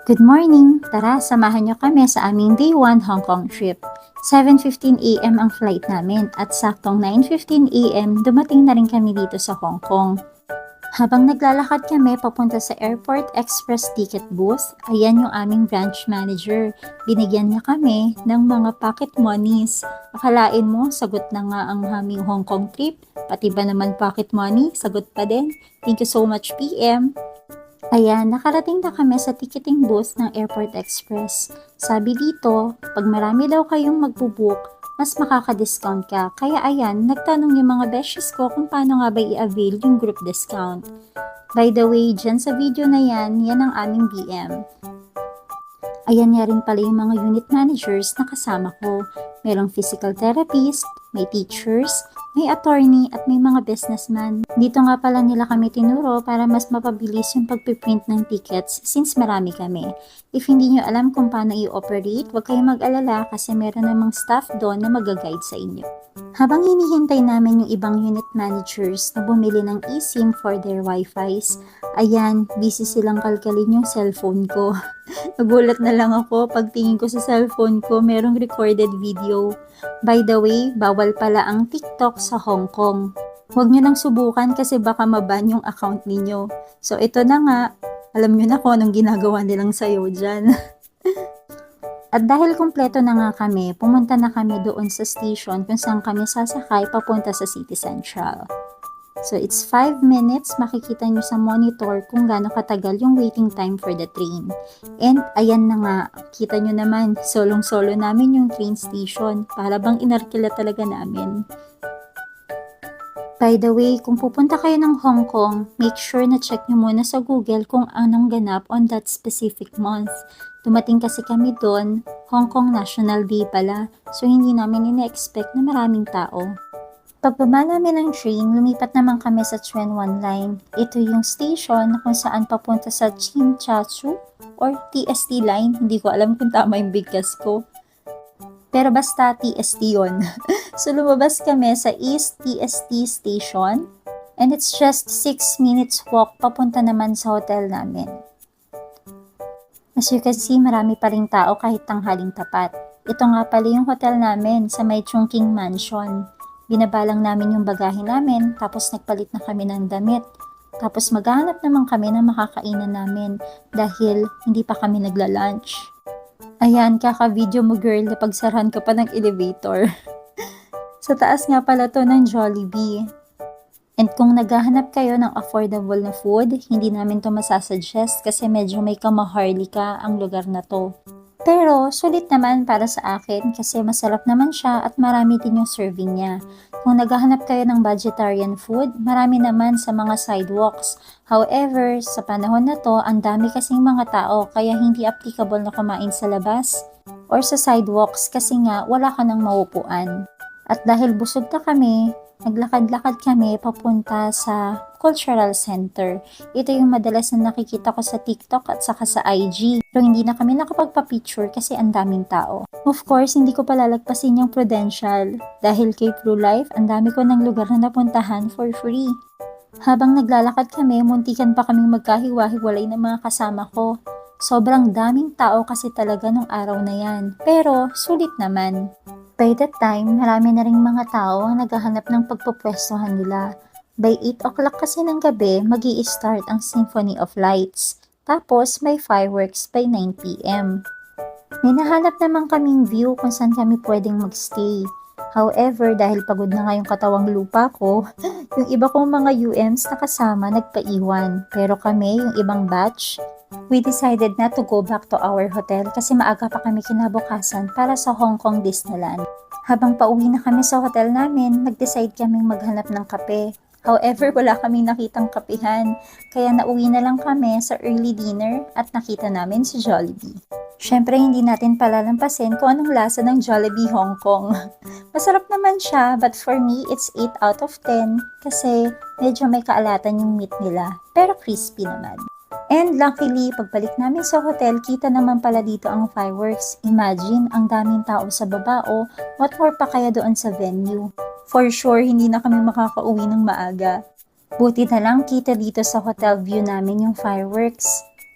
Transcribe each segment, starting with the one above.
Good morning! Tara, samahan niyo kami sa aming Day 1 Hong Kong trip. 7:15 AM ang flight namin at saktong 9:15 AM dumating na rin kami dito sa Hong Kong. Habang naglalakad kami papunta sa Airport Express ticket booth, ayan yung aming branch manager. Binigyan niya kami ng mga pocket monies. Akalain mo, sagot na nga ang aming Hong Kong trip. Pati ba naman pocket money? Sagot pa din. Thank you so much, PM. Ayan, nakarating na kami sa ticketing booth ng Airport Express. Sabi dito, pag marami daw kayong magbubook, mas makaka-discount ka. Kaya ayan, nagtanong yung mga beshes ko kung paano nga ba i-avail yung group discount. By the way, dyan sa video na yan ang aming BM. Ayan nga rin pala yung mga unit managers na kasama ko. Merong physical therapist, may teachers, may attorney at may mga businessman. Dito nga pala nila kami tinuro para mas mapabilis yung pagpiprint ng tickets since marami kami. If hindi nyo alam kung paano i-operate, huwag kayong mag-alala kasi meron namang staff doon na mag-guide sa inyo. Habang hinihintay namin yung ibang unit managers na bumili ng eSIM for their Wi-Fis, ayan, busy silang kalkalin yung cellphone ko. Nagulat na lang ako pagtingin ko sa cellphone ko, merong recorded video. By the way, bawal pala ang TikTok sa Hong Kong. Huwag nyo nang subukan kasi baka maban yung account ninyo. So ito na nga, alam nyo na kung anong ginagawa nilang sayo dyan. At dahil kumpleto na nga kami, pumunta na kami doon sa station kung saan kami sasakay papunta sa City Central. So it's 5 minutes, makikita nyo sa monitor kung gaano katagal yung waiting time for the train. And ayan na nga, kita nyo naman, solong-solo namin yung train station, para bang inarkila talaga namin. By the way, kung pupunta kayo ng Hong Kong, make sure na check nyo muna sa Google kung anong ganap on that specific month. Dumating kasi kami doon, Hong Kong National Day pala, so hindi namin ina-expect na maraming tao. Pagbaba namin ng train, lumipat naman kami sa Tsuen Wan Line. Ito yung station kung saan papunta sa Tsim Sha Tsui or TST line, hindi ko alam kung tama yung bigkas ko. Pero basta TST yun. So lumabas kami sa East TST Station and it's just 6 minutes walk papunta naman sa hotel namin. As you can see, marami pa ring tao kahit tanghaling tapat. Ito nga pala yung hotel namin sa may Chungking Mansion. Binabalang namin yung bagahe namin tapos nagpalit na kami ng damit. Tapos maghahanap naman kami ng makakainan namin dahil hindi pa kami nagla-lunch. Ayan, kaka-video mo girl na pagsarahan ka pa ng elevator. Sa taas nga pala to ng Jollibee. And kung naghahanap kayo ng affordable na food, hindi namin to masasuggest kasi medyo may kamaharlika ang lugar na to. Pero sulit naman para sa akin kasi masarap naman siya at marami din yung serving niya. Kung naghahanap kayo ng vegetarian food, marami naman sa mga sidewalks. However, sa panahon na to, ang dami kasing mga tao kaya hindi applicable na kumain sa labas or sa sidewalks kasi nga wala ka nang maupuan. At dahil busog na kami, naglakad-lakad kami papunta sa Cultural Center. Ito yung madalas na nakikita ko sa TikTok at saka sa IG. Pero hindi na kami nakapagpa-picture kasi ang daming tao. Of course, hindi ko palalagpasin yung Prudential. Dahil kay Blue Life, ang dami ko ng lugar na napuntahan for free. Habang naglalakad kami, muntikan pa kaming magkahiwa-hiwalay ng mga kasama ko. Sobrang daming tao kasi talaga nung araw na yan. Pero, sulit naman. By that time, marami na ring mga tao ang naghahanap ng pagpupwestuhan nila. By 8 o'clock kasi ng gabi, magi-start ang Symphony of Lights. Tapos, may fireworks by 9 PM. May nahanap naman kaming view kung saan kami pwedeng magstay. However, dahil pagod na nga yung katawang lupa ko, yung iba kong mga UMs na kasama nagpaiwan. Pero kami, yung ibang batch, we decided not to go back to our hotel kasi maaga pa kami kinabukasan para sa Hong Kong Disneyland. Habang pauwi na kami sa hotel namin, nag-decide kaming maghanap ng kape. However, wala kaming nakitang kapihan, kaya nauwi na lang kami sa early dinner at nakita namin si Jollibee. Syempre, hindi natin palalampasin kung anong lasa ng Jollibee Hong Kong. Masarap naman siya, but for me, it's 8 out of 10 kasi medyo may kaalatan yung meat nila, pero crispy naman. And luckily, pagbalik namin sa hotel, kita naman pala dito ang fireworks. Imagine, ang daming tao sa baba o what more pa kaya doon sa venue. For sure, hindi na kami makakauwi ng maaga. Buti na lang kita dito sa hotel view namin yung fireworks.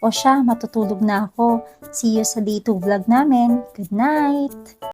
O siya, matutulog na ako. See you sa day 2 vlog namin. Good night!